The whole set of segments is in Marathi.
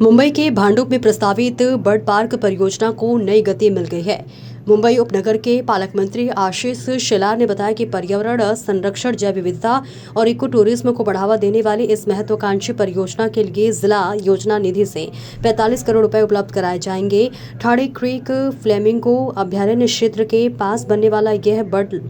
मुंबई के भांडुप में प्रस्तावित बर्ड पार्क परियोजना को नई गति मिल गई है। मुंबई उपनगर के पालक मंत्री आशीष शेलार ने बताया कि पर्यावरण संरक्षण, जैव विविधता और इको टूरिज्म को बढ़ावा देने वाली इस महत्वाकांक्षी परियोजना के लिए जिला योजना निधि से 45 करोड़ रुपए उपलब्ध कराए जाएंगे। ठाणे क्रीक फ्लेमिंगो अभ्यारण्य क्षेत्र के पास बनने वाला यह बर्ड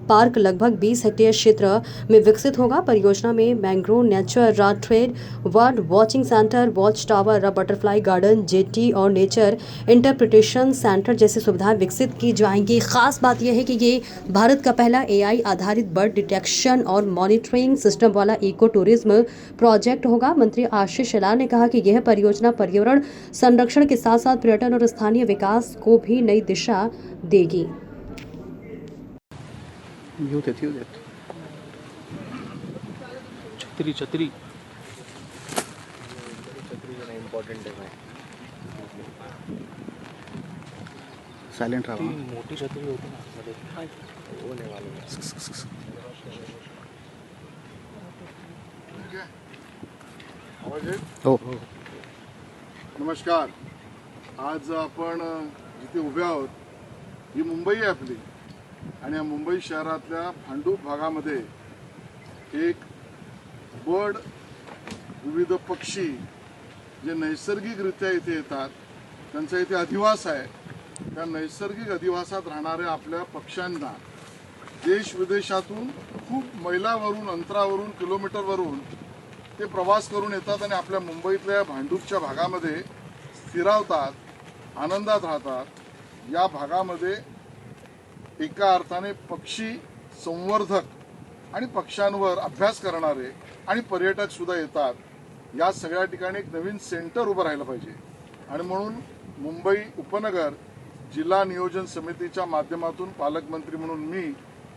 पार्क लगभग 20 हेक्टेयर क्षेत्र में विकसित होगा। परियोजना में mangrove nature trade, bird watching centre, watch tower, butterfly garden, jetty और नेचर इंटरप्रिटेशन सेंटर जैसी सुविधाएं विकसित की जाएंगी। खास बात यह है कि ये भारत का पहला एआई आधारित बर्ड डिटेक्शन और मॉनिटरिंग सिस्टम वाला इको टूरिज्म प्रोजेक्ट होगा। मंत्री आशीष शेलार ने कहा कि यह परियोजना पर्यावरण संरक्षण के साथ साथ पर्यटन और स्थानीय विकास को भी नई दिशा देगी। येऊ देत छत्री छत्री इम्पॉर्टंट आहे सायलेंट राहा. मोठी छत्री होती ना मध्ये वो नाही मालूम हो. नमस्कार. आज आपण जिथे उभे आहोत ही मुंबई आहे आपली आणि या मुंबई शहरातल्या भांडूप भागामध्ये एक बर्ड विविध पक्षी जे नैसर्गिकरित्या इथे येतात त्यांचा इथे अधिवास आहे. त्या नैसर्गिक अधिवासात राहणाऱ्या आपल्या पक्ष्यांना देश विदेशातून खूप मैलावरून, अंतरावरून, किलोमीटरवरून ते प्रवास करून येतात आणि आपल्या मुंबईतल्या भांडूपच्या भागामध्ये स्थिरावतात, आनंदात राहतात. या भागामध्ये एका अर्थाने पक्षी संवर्धक आणि पक्ष्यांवर अभ्यास करणारे आणि पर्यटक सुद्धा येतात. या सगळ्या ठिकाणी एक नवीन सेंटर उभं राहिलं पाहिजे आणि म्हणून मुंबई उपनगर जिल्हा नियोजन समितीच्या माध्यमातून पालकमंत्री म्हणून मी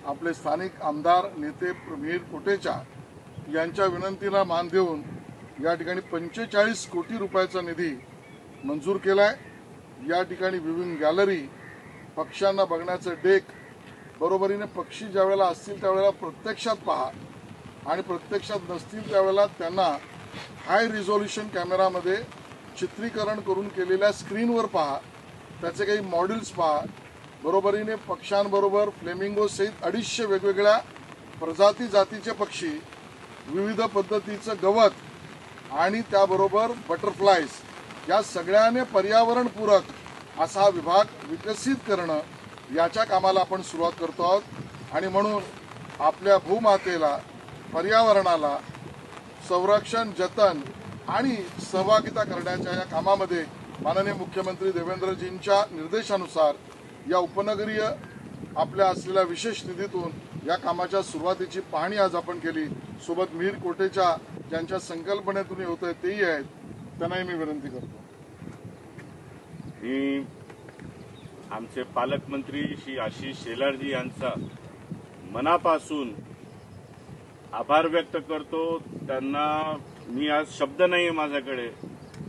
आपले स्थानिक आमदार नेते प्रवीण कोटेचा यांच्या विनंतीला मान देऊन या ठिकाणी 45 कोटी रुपयाचा निधी मंजूर केलाय. या ठिकाणी विविंग गॅलरी, पक्ष्यांना बघण्याचं डेक, बरोबरीने पक्षी ज्या वेळेला असतील त्यावेळेला प्रत्यक्षात पहा आणि प्रत्यक्षात नसतील त्यावेळेला त्यांना हाय रिझोल्युशन कॅमेरामध्ये चित्रीकरण करून केलेल्या स्क्रीनवर पहा, त्याचे काही मॉडेल्स पहा. बरोबरीने पक्ष्यांबरोबर फ्लेमिंगो सहित 250 वेगवेगळ्या प्रजाती जातीचे पक्षी, विविध पद्धतीचं गवत आणि त्याबरोबर बटरफ्लायज या सगळ्याने पर्यावरणपूरक असा हा विभाग विकसित करणं याच्या कामाला आपण सुरुवात करतो आहोत. आणि म्हणून आपल्या भूमातेला, पर्यावरणाला संरक्षण, जतन आणि सहभागिता करण्याच्या या कामामध्ये माननीय मुख्यमंत्री देवेंद्रजींच्या निर्देशानुसार या उपनगरीय आपल्या असलेल्या विशेष निधीतून या कामाच्या सुरुवातीची पाहणी आज आपण केली. सोबत मिहीर कोटेचा ज्यांच्या संकल्पनेतून होत आहे तेही आहेत, त्यांनाही मी विनंती करतो. मी आमचे पालकमंत्री श्री आशीष शेलारजी यांचा मनापासून आभार व्यक्त करतो. त्यांना मी आज शब्द नाही माझ्याकडे.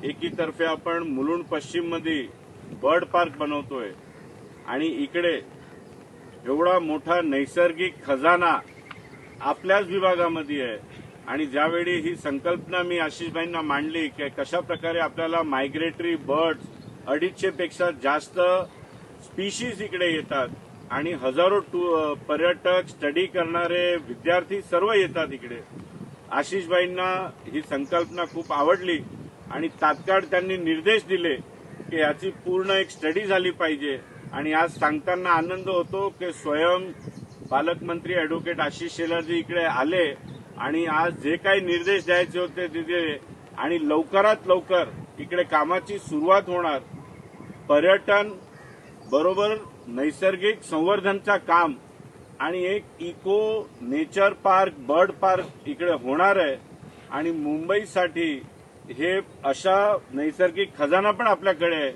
एकीतर्फे आपण मुलुंड पश्चिम मध्ये बर्ड पार्क बनवतोय आणि इकडे एवढा मोठा नैसर्गिक खजाना आपल्याच विभागामध्ये आहे. आणि ज्यावेळी ही संकल्पना मी आशिषभाईंना मांडली की कशा प्रकारे आपल्याला मायग्रेटरी बर्ड्स 250 पेक्षा जास्त स्पीशीज इकडे येतात आणि हजारो पर्यटक, स्टडी करणारे विद्यार्थी सर्व येतात इकडे. आशिषभाईंना ही संकल्पना खूप आवडली आणि तात्काळ त्यांनी निर्देश दिले की याची पूर्ण एक स्टडी झाली पाहिजे. आणि आज सांगताना आनंद होतो की स्वयं पालकमंत्री ॲडव्होकेट आशिष शेलारजी इकडे आले आणि आज जे काही निर्देश द्यायचे होते ते दिले आणि लवकरात लवकर इकडे कामाची सुरुवात होणार. पर्यटन बरोबर नैसर्गिक संवर्धनचा काम आणि एक eco nature park, bird park इकडे होणार आहे. आणि मुंबईसाठी हे अशा नैसर्गिक खजाना पण आपल्याकडे आहे,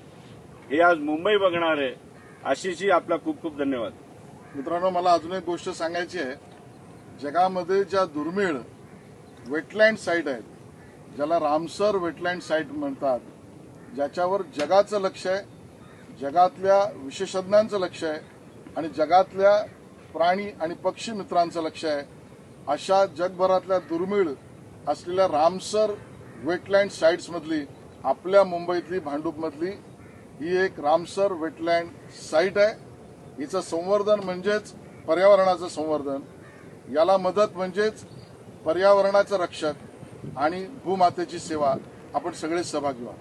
हे आज मुंबई बघणार आहे. आशिषजी, आपला खूप खूप धन्यवाद. मित्रांनो, मला अजून एक गोष्ट सांगायची आहे. जगामध्ये ज्या दुर्मिळ वेटलँड साईट आहेत, ज्याला रामसर वेटलँड साईट म्हणतात, ज्याच्यावर जगाचं लक्ष आहे, जगातल्या विशेषज्ञांचं लक्ष आहे आणि जगातल्या प्राणी आणि पक्षी मित्रांचं लक्ष आहे, अशा जगभरातल्या दुर्मिळ असलेल्या रामसर वेटलँड साईट्समधली आपल्या मुंबईतली भांडूपमधली ही एक रामसर वेटलँड साईट आहे. हिचं संवर्धन म्हणजेच पर्यावरणाचं संवर्धन, याला मदत म्हणजेच पर्यावरणाचं रक्षक आणि भूमातेची सेवा. आपण सगळे सहभागी व्हा.